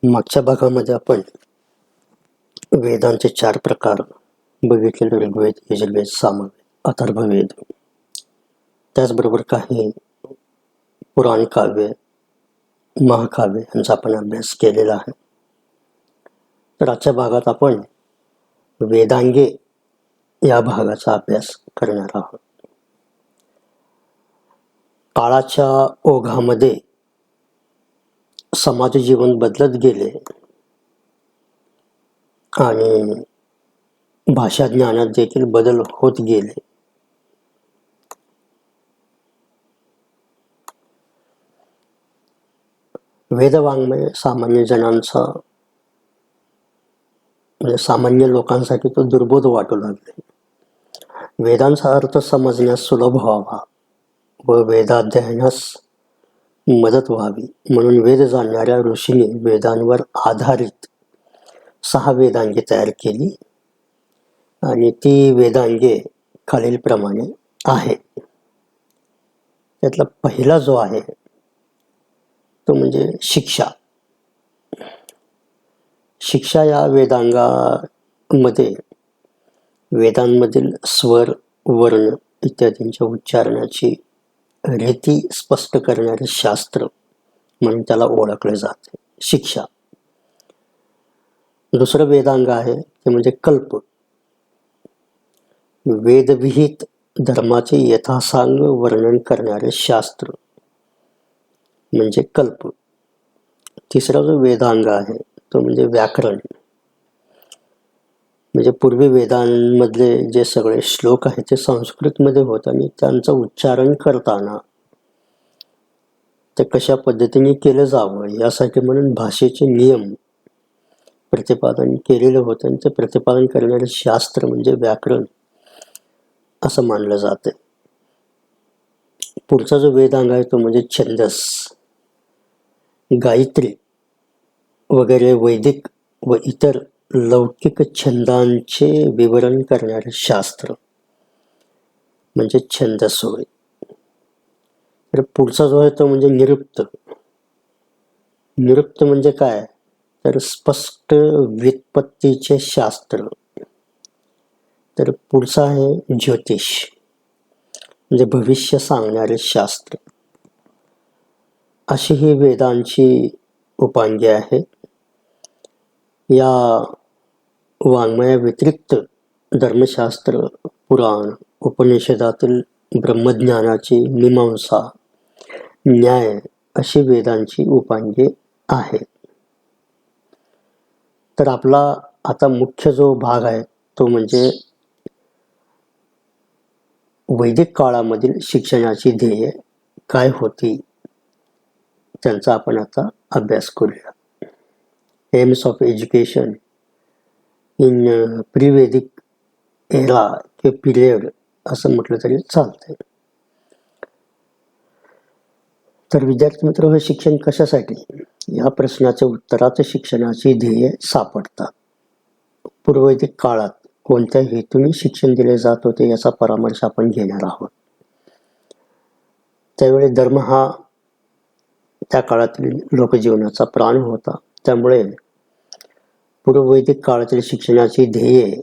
मागच्या भागामध्ये आपण वेदांचे 4 प्रकार बघितलेले: ऋग्वेद, यजुर्वेद, सामवेद, अथर्ववेद. त्याचबरोबर काही पुराण काव्य, महाकाव्य यांचा आपण अभ्यास केलेला आहे. तर आजच्या भागात आपण वेदांगे या भागाचा अभ्यास करणार आहोत. काळाच्या ओघामध्ये समाज जीवन बदलत गेले आणि भाषा ज्ञानात देखील बदल होत गेले. वेदवाङ्मय सामान्य जणांचा म्हणजे सामान्य लोकांसाठी तो दुर्बोध वाटू लागले. वेदांचा अर्थ समजण्यास सुलभ व्हावा व वेदाध्ययनास मदत व्हावी म्हणून वेद जाणणाऱ्या ऋषीने वेदांवर आधारित 6 वेदांगे तयार केली आणि ती वेदांगे खालीलप्रमाणे आहे. त्यातला पहिला जो आहे तो म्हणजे शिक्षा. शिक्षा या वेदांगामध्ये वेदांमधील स्वर, वर्ण इत्यादींच्या उच्चारणाची रीती स्पष्ट करणारे शास्त्र म्हणून त्याला ओळखले जाते, शिक्षा. दुसरं वेदांग आहे ते म्हणजे कल्प. वेदविहित धर्माचे यथासांग वर्णन करणारे शास्त्र म्हणजे कल्प. तिसरा जो वेदांग आहे तो म्हणजे व्याकरण. म्हणजे पूर्वी वेदांमधले जे सगळे श्लोक आहेत ते संस्कृतमध्ये होत आणि त्यांचं उच्चारण करताना ते कशा पद्धतीने केलं जावं यासाठी म्हणून भाषेचे नियम प्रतिपादन केलेलं होतं आणि ते प्रतिपादन करणारे शास्त्र म्हणजे व्याकरण असं मानलं जाते. पुढचा जो वेदांग आहे तो म्हणजे छंदस. गायत्री वगैरे वैदिक व इतर लौकिक छंदांचे विवरण करणारे शास्त्र म्हणजे छंदस होय. तर पुढचा जो आहे तो म्हणजे निरुक्त. निरुक्त म्हणजे काय तर स्पष्ट व्युत्पत्तीचे शास्त्र. तर पुढचा आहे ज्योतिष म्हणजे भविष्य सांगणारे शास्त्र. अशी ही वेदांची उपांगे आहे. या वाङ्मया व्यतिरिक्त धर्मशास्त्र, पुराण, उपनिषदातील ब्रह्मज्ञानाची मीमांसा, न्याय अशी वेदांची उपांगे आहेत. तर आपला आता मुख्य जो भाग आहे तो म्हणजे वैदिक काळामधील शिक्षणाची ध्येय काय होती त्यांचा आपण आता अभ्यास करूया. Aims of education in pre-Vedic era किंवा पिरियड असं म्हटलं तरी चालतंय. तर विद्यार्थी मित्र, हे शिक्षण कशासाठी या प्रश्नाच्या उत्तरात शिक्षणाची ध्येय सापडतात. पूर्ववैदिक काळात कोणत्या हेतूने शिक्षण दिले जात होते याचा परामर्श आपण घेणार आहोत. त्यावेळी धर्म हा त्या काळातील लोकजीवनाचा प्राण होता. त्यामुळे पूर्ववैदिक काळातील शिक्षणाची ध्येय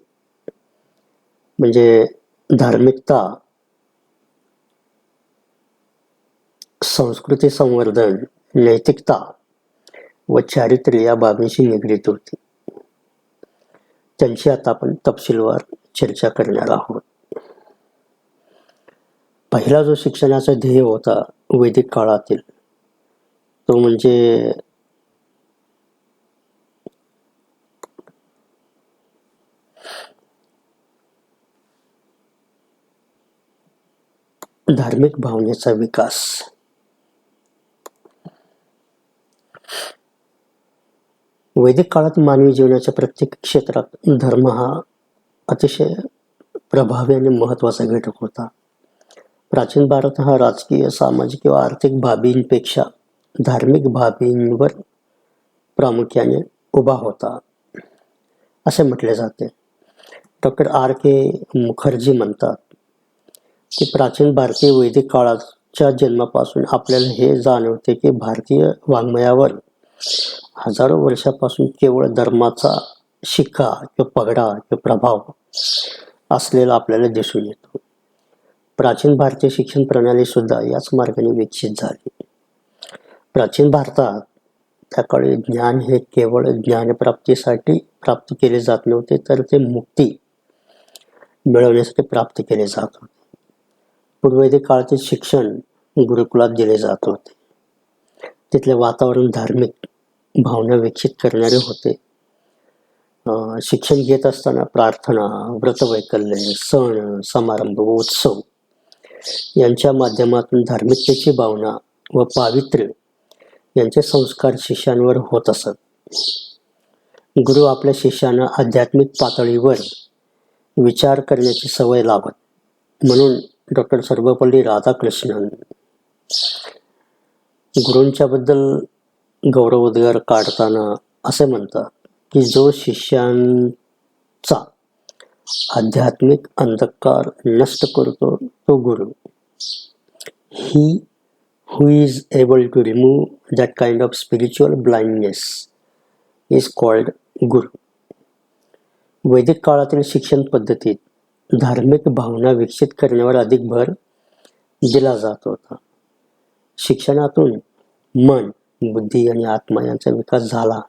म्हणजे धार्मिकता, संस्कृती संवर्धन, नैतिकता व चारित्र्य या बाबींशी निगडीत होती. त्यांची आता आपण तपशीलवार चर्चा करणार आहोत. पहिला जो शिक्षणाचा ध्येय होता वैदिक काळातील तो म्हणजे धार्मिक भावनेचा विकास. वैदिक काळात मानवी जीवनाच्या प्रत्येक क्षेत्रात धर्म हा अतिशय प्रभावी आणि महत्त्वाचा घटक होता. प्राचीन भारत हा राजकीय, सामाजिक किंवा आर्थिक बाबींपेक्षा धार्मिक बाबींवर प्रामुख्याने उभा होता असे म्हटले जाते. Doctor R.K. मुखर्जी म्हणतात की प्राचीन भारतीय वैदिक काळाच्या जन्मापासून आपल्याला हे जाणवते की भारतीय वाङ्मयावर हजारो वर्षापासून केवळ धर्माचा शिक्का किंवा पगडा किंवा प्रभाव असलेला आपल्याला दिसून येतो. प्राचीन भारतीय शिक्षण प्रणाली सुद्धा याच मार्गाने विकसित झाली. प्राचीन भारतात त्या काळी ज्ञान हे केवळ ज्ञानप्राप्तीसाठी प्राप्त केले जात नव्हते, तर ते मुक्ती मिळवण्यासाठी प्राप्त केले जात होते. पूर्ववैदिक काळातील शिक्षण गुरुकुलात दिले जात होते. तिथले वातावरण धार्मिक भावना विकसित करणारे होते. शिक्षण घेत असताना प्रार्थना, व्रतवैकल्य, सण समारंभ, उत्सव यांच्या माध्यमातून धार्मिकतेची भावना व पावित्र्य यांचे संस्कार शिष्यांवर होत असत. गुरु आपल्या शिष्यांना आध्यात्मिक पातळीवर विचार करण्याची सवय लावत. म्हणून डॉक्टर सर्वपल्ली राधाकृष्णन गुरूंच्या बद्दल गौरवोद्गार काढताना असे म्हणतात की जो शिष्यांचा आध्यात्मिक अंधकार नष्ट करतो तो गुरु. ही who is able to remove that kind of spiritual blindness is called guru. वैदिक काळातील शिक्षण पद्धतीत धार्मिक भावना विकसित करण्यावर अधिक भर दिला जात होता. शिक्षणातून मन, बुद्धी आणि आत्मा यांचा विकास झाला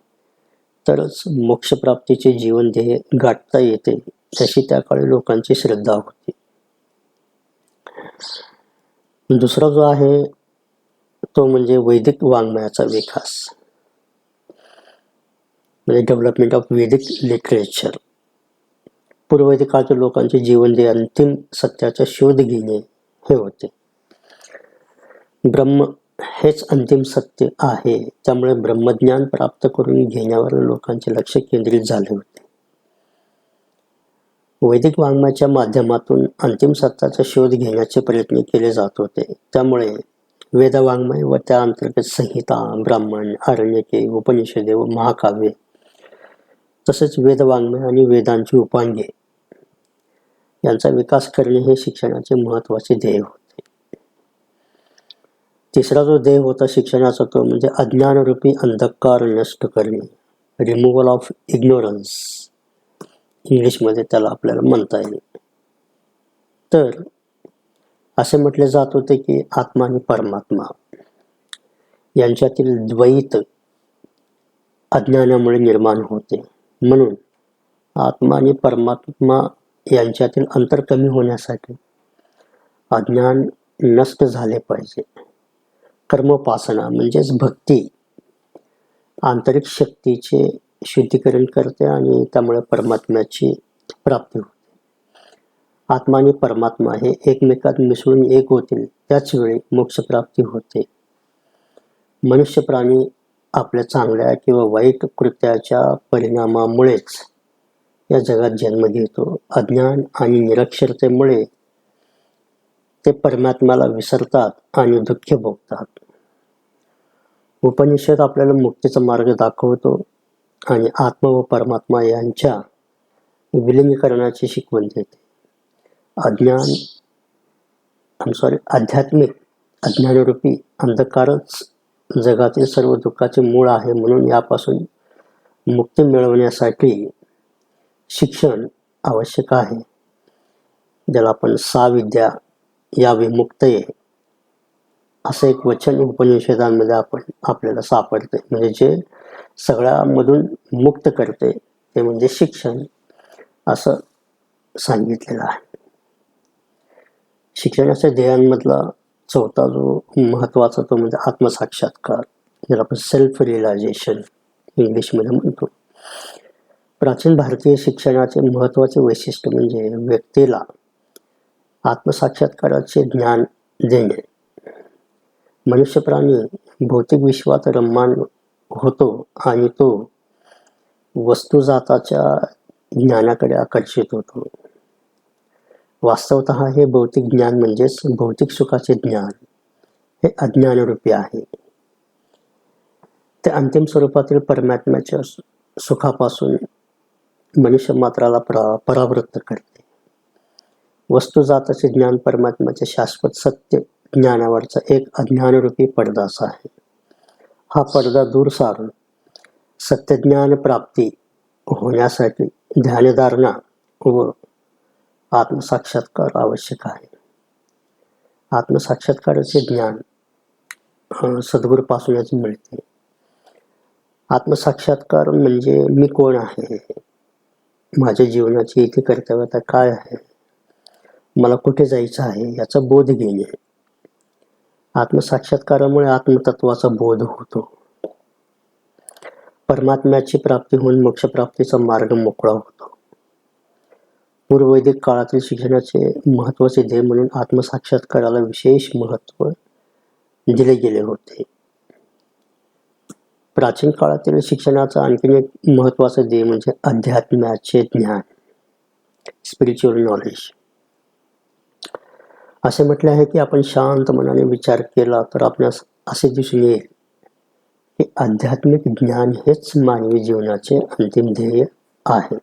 तरच मोक्षप्राप्तीचे जीवन ध्येय गाठता येते, अशी त्या काळी लोकांची श्रद्धा होती. दुसरा जो आहे तो म्हणजे वैदिक वाङ्मयाचा विकास, म्हणजे डेव्हलपमेंट ऑफ वैदिक लिटरेचर. पूर्ववैदिक काळातील लोकांचे जीवन ध्येय अंतिम सत्याचा शोध घेणे हे होते. ब्रह्म हेच अंतिम सत्य आहे, त्यामुळे ब्रह्मज्ञान प्राप्त करून घेण्यावर लोकांचे लक्ष केंद्रित झाले होते. वैदिक वाङ्मयाच्या माध्यमातून अंतिम सत्याचा शोध घेण्याचे प्रयत्न केले जात होते. त्यामुळे वेदवाङ्मय व त्या अंतर्गत संहिता, ब्राह्मण, आरण्यके, उपनिषदे व महाकाव्ये तसेच वेदवाङ्मय आणि वेदांची उपांगे यांचा विकास करणे हे शिक्षणाचे महत्त्वाचे ध्येय होते. तिसरा जो ध्येय होता शिक्षणाचा तो म्हणजे अज्ञानरूपी अंधकार नष्ट करणे, रिमूव्हल ऑफ इग्नोरन्स इंग्लिशमध्ये त्याला आपल्याला म्हणता येईल. तर असे म्हटले जात होते की आत्मा आणि परमात्मा यांच्यातील द्वैत अज्ञानामुळे निर्माण होते. म्हणून आत्मा आणि परमात्मा यांच्यातील अंतर कमी होण्यासाठी अज्ञान नष्ट झाले पाहिजे. कर्मोपासना म्हणजेच भक्ती आंतरिक शक्तीचे शुद्धीकरण करते आणि त्यामुळे परमात्म्याची प्राप्ती होते. आत्मा आणि परमात्मा हे एकमेकात मिसळून एक होतील त्याच वेळी मोक्षप्राप्ती होते. मनुष्य प्राणी आपल्या चांगल्या किंवा वाईट कृत्याच्या परिणामामुळेच या जगात जन्म घेतो. अज्ञान आणि निरक्षरतेमुळे ते परमात्म्याला विसरतात आणि दुःख भोगतात. उपनिषद आपल्याला मुक्तीचा मार्ग दाखवतो आणि आत्मा व परमात्मा यांच्या विलीनीकरणाची शिकवण देते. आध्यात्मिक अज्ञानरूपी अंधकारच जगातील सर्व दुःखाचे मूळ आहे. म्हणून यापासून मुक्ती मिळवण्यासाठी शिक्षण आवश्यक आहे, ज्याला आपण सा विद्या या विमुक्तये असं एक वचन उपनिषदांमध्ये आपल्याला सापडते. म्हणजे जे सगळ्यामधून मुक्त करते ते म्हणजे शिक्षण असं सांगितलेलं आहे. शिक्षणाच्या ध्येयांमधला चौथा जो महत्त्वाचा तो म्हणजे आत्मसाक्षात्कार, ज्याला आपण सेल्फ रिअलायझेशन इंग्लिशमध्ये म्हणतो. प्राचीन भारतीय शिक्षणाचे महत्त्वाचे वैशिष्ट्य म्हणजे व्यक्तीला आत्मसाक्षात्काराचे ज्ञान देणे. मनुष्य प्राणी भौतिक विश्वात रममाण होतो आणि तो वस्तुजाताच्या ज्ञानाकडे आकर्षित होतो. वास्तवतः हे भौतिक ज्ञान म्हणजेच भौतिक सुखाचे ज्ञान हे अज्ञानरूपी आहे. ते अंतिम स्वरूपातील परमात्म्याच्या सुखापासून मनुष्य मात्राला परावृत्त करते. वस्तुजाताचे ज्ञान परमात्म्याचे शाश्वत सत्य ज्ञानावरचा एक अज्ञानरूपी पडदाच आहे. हा पडदा दूर सारून सत्यज्ञान प्राप्ती होण्यासाठी ध्यानधारणा व आत्मसाक्षात्कार आवश्यक आहे. आत्मसाक्षात्काराचे ज्ञान सद्गुरूपासूनच मिळते. आत्मसाक्षात्कार म्हणजे मी कोण आहे, माझ्या जीवनाची इथे कर्तव्यता काय आहे, मला कुठे जायचं आहे याचा बोध घेणे. आत्मसाक्षात्कारामुळे आत्मतत्वाचा बोध होतो. परमात्म्याची प्राप्ती होऊन मोक्षप्राप्तीचा मार्ग मोकळा होतो. पूर्ववैदिक काळातील शिक्षणाचे महत्त्वाचे ध्येय म्हणून आत्मसाक्षात्काराला विशेष महत्त्व दिले गेले होते. प्राचीन काळातील शिक्षणाचा आणखी एक महत्त्वाचं ध्येय म्हणजे अध्यात्म्याचे ज्ञान, स्पिरिच्युअल नॉलेज. असे म्हटले आहे की आपण शांत मनाने विचार केला तर आपणास असे दिसून येईल की आध्यात्मिक ज्ञान हेच मानवी जीवनाचे अंतिम ध्येय आहे.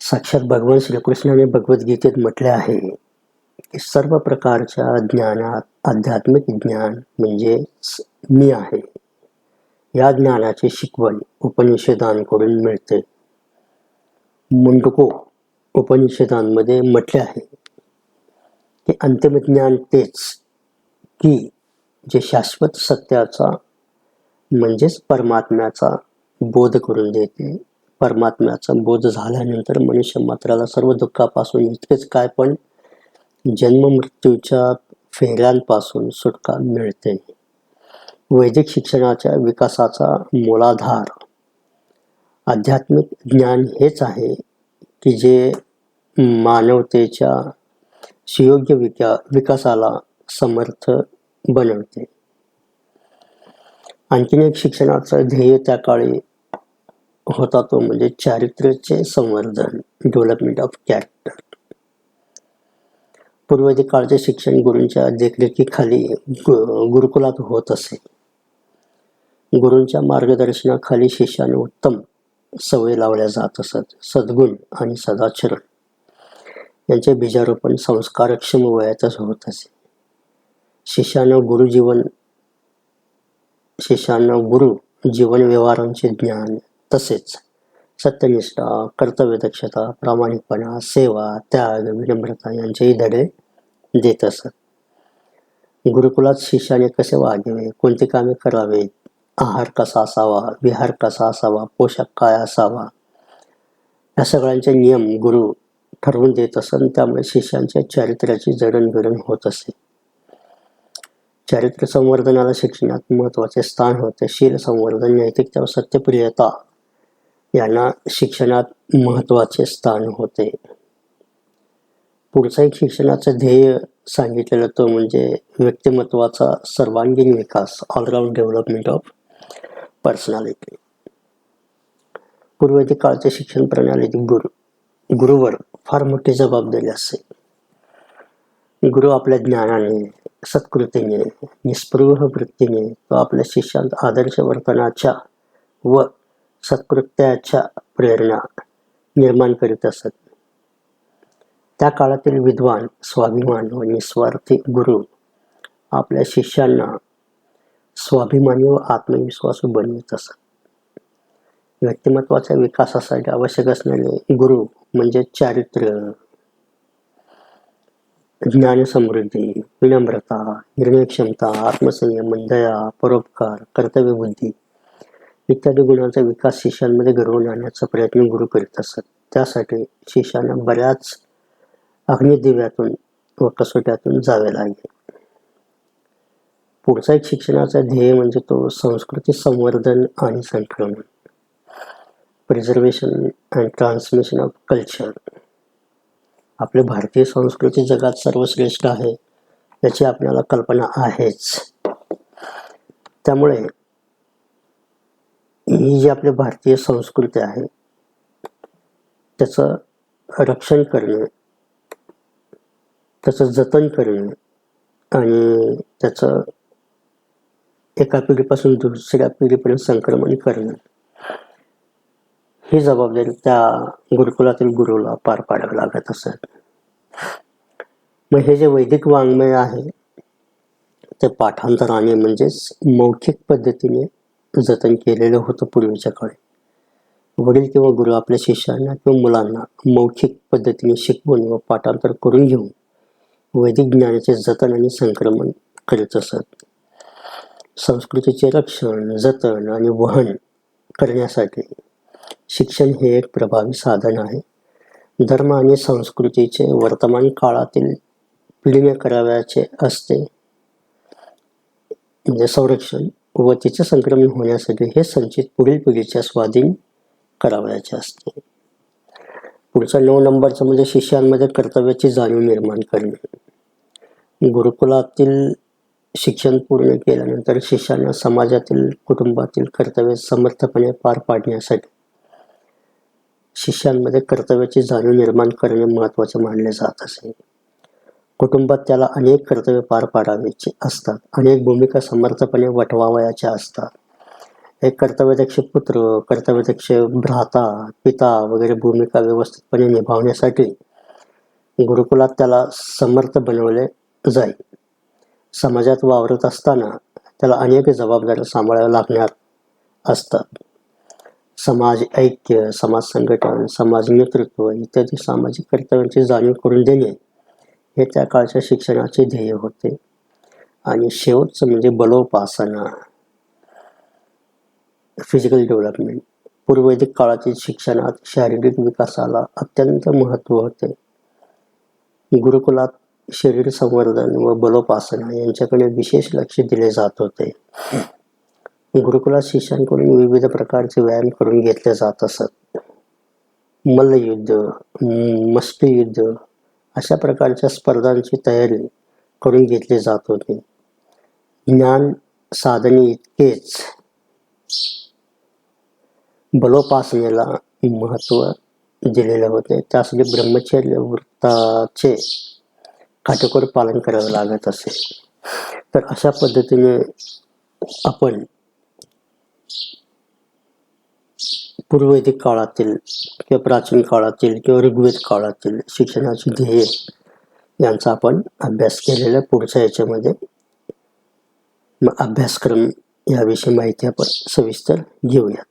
साक्षात भगवान श्रीकृष्णाने भगवद्गीतेत म्हटले आहे की सर्व प्रकारच्या ज्ञानात आध्यात्मिक ज्ञान म्हणजे मी आहे. या ज्ञानाची शिकवण उपनिषदांकडून मिळते. मुंडको उपनिषदांमध्ये म्हटले आहे की अंतिम ज्ञान तेच की जे शाश्वत सत्याचा म्हणजेच परमात्म्याचा बोध करून देते. परमात्म्याचा बोध झाल्यानंतर मनुष्य मात्राला सर्व दुःखापासून इतकेच काय पण जन्म मृत्यूच्या फेऱ्यांपासून सुटका मिळते. वैदिक शिक्षणाच्या विकासाचा मूलाधार आध्यात्मिक ज्ञान हेच आहे की जे मानवतेच्या सुयोग्य विकासाला समर्थ बनवते. आणखीन एक शिक्षणाचा ध्येय त्या काळी होता तो म्हणजे चारित्र्याचे संवर्धन, डेव्हलपमेंट ऑफ कॅरेक्टर. पूर्ववैदिक काळचे शिक्षण गुरूंच्या देखरेखीखाली गुरुकुलात होत असे. गुरूंच्या मार्गदर्शनाखाली शिष्याने उत्तम सवय लावल्या जात असत. सद्गुण आणि सदाचरण यांचे बीजारोपण संस्कारक्षम वयातच होत असे. शिष्यानं गुरु जीवन व्यवहारांचे ज्ञान तसेच सत्यनिष्ठा, कर्तव्यदक्षता, प्रामाणिकपणा, सेवा, त्याग, विनम्रता यांचेही धडे देत असत. गुरुकुलात शिष्याने कसे वागावे, कोणते कामे करावे, आहार कसा असावा, विहार कसा असावा, पोशाख काय असावा, या सगळ्यांचे नियम गुरु ठरवून देत असत. त्यामुळे शिष्यांच्या चारित्र्याची जडणघडण होत असे. चारित्र्य संवर्धनाला शिक्षणात महत्त्वाचे स्थान होते. शील संवर्धन, नैतिकता व सत्यप्रियता यांना शिक्षणात महत्त्वाचे स्थान होते. पुढचा एक शिक्षणाचं ध्येय सांगितलेलं तो म्हणजे व्यक्तिमत्वाचा सर्वांगीण विकास, ऑलराऊंड डेव्हलपमेंट ऑफ पर्सनॅलिटी. पूर्ववैदिक काळच्या शिक्षण प्रणालीत गुरुवर फार मोठी जबाबदारी असते. गुरु आपल्या ज्ञानाने, सत्कृतीने, निस्पृह वृत्तीने तो आपल्या शिष्यांत आदर्श वर्तनाच्या व सत्कृत्याच्या प्रेरणा निर्माण करीत असत. त्या काळातील विद्वान, स्वाभिमान व निस्वार्थी गुरु आपल्या शिष्यांना स्वाभिमानी व आत्मविश्वासू बनवित असत. व्यक्तिमत्वाच्या विकासासाठी आवश्यक असणारे गुरु म्हणजे चारित्र्य, ज्ञानसमृद्धी, विनम्रता, निर्णयक्षमता, आत्मसंयम, दया, परोपकार, कर्तव्यबुद्धी इत्यादी गुणांचा विकास शिष्यांमध्ये घडवून आणण्याचा प्रयत्न गुरु करीत असत. त्यासाठी शिष्यांना बऱ्याच अग्निदिव्यातून व कसोट्यातून जावे लागेल. पुढचा एक शिक्षणाचा ध्येय म्हणजे तो संस्कृती संवर्धन आणि संक्रमण, preservation and transmission of culture. आपली भारतीय संस्कृती जगात सर्वश्रेष्ठ आहे याची आपल्याला कल्पना आहेच. त्यामुळे ही जी आपली भारतीय संस्कृती आहे त्याचं रक्षण करणे, त्याचं जतन करणे आणि त्याचं एका पिढीपासून दुसऱ्या पिढीपर्यंत संक्रमण करणे ही जबाबदारी त्या गुरुकुलातील गुरुला पार पाडावी लागत असत. मग हे जे वैदिक वाङ्मय आहे ते पाठांतराने म्हणजेच मौखिक पद्धतीने जतन केलेलं होतं पूर्वीच्या काळी. वडील किंवा गुरु आपल्या शिष्यांना किंवा मुलांना मौखिक पद्धतीने शिकवून व पाठांतर करून घेऊन वैदिक ज्ञानाचे जतन आणि संक्रमण करीत असत. संस्कृतीचे रक्षण, जतन आणि वहन करण्यासाठी शिक्षण हे एक प्रभावी साधन आहे. धर्म आणि संस्कृतीचे वर्तमान काळातील पिढीने करावयाचे असते म्हणजे संरक्षण व तिचे संक्रमण होण्यासाठी हे संचित पुढील पिढीच्या स्वाधीन करावयाचे असते. पुढचा 9 नंबरचा म्हणजे शिष्यांमध्ये कर्तव्याची जाणीव निर्माण करणे. गुरुकुलातील शिक्षण पूर्ण केल्यानंतर शिष्यांना समाजातील, कुटुंबातील कर्तव्य समर्थपणे पार पाडण्यासाठी शिष्यांमध्ये कर्तव्याची जाणीव निर्माण करणे महत्त्वाचे मानले जात असे. कुटुंबात त्याला अनेक कर्तव्य पार पाडायचे असतात, अनेक भूमिका समर्थपणे वठवावयाच्या असतात. एक कर्तव्यदक्ष पुत्र, कर्तव्यदक्ष भ्राता, पिता वगैरे भूमिका व्यवस्थितपणे निभावण्यासाठी गुरुकुलात त्याला समर्थ बनवले जाईल. समाजात वावरत असताना त्याला अनेक जबाबदाऱ्या सांभाळाव्या लागणार असतात. समाज ऐक्य, समाज संघटन, समाज नेतृत्व इत्यादी सामाजिक कर्तव्यांची जाणीव करून देणे हे त्या काळच्या शिक्षणाचे ध्येय होते. आणि शेवटचं म्हणजे बलोपासना, फिजिकल डेव्हलपमेंट. पूर्ववैदिक काळातील शिक्षणात शारीरिक विकासाला अत्यंत महत्त्व होते. गुरुकुलात शरीर संवर्धन व बलोपासना यांच्याकडे विशेष लक्ष दिले जात होते. गुरुकुलात शिष्यांकडून विविध प्रकारचे व्यायाम करून घेतले जात असत. मल्लयुद्ध, मुष्टियुद्ध अशा प्रकारच्या स्पर्धांची तयारी करून घेतली जात होती. ज्ञान साधने इतकेच बलोपासनेला महत्त्व दिलेले होते. त्यासाठी ब्रह्मचर्य व्रताचे काटेकोर पालन करावे लागत असे. तर अशा पद्धतीने आपण पूर्ववैदिक काळातील किंवा प्राचीन काळातील किंवा ऋग्वेद काळातील शिक्षणाचे ध्येय यांचा आपण अभ्यास केलेला. पुढच्या याच्यामध्ये अभ्यासक्रम याविषयी माहिती आपण सविस्तर घेऊया.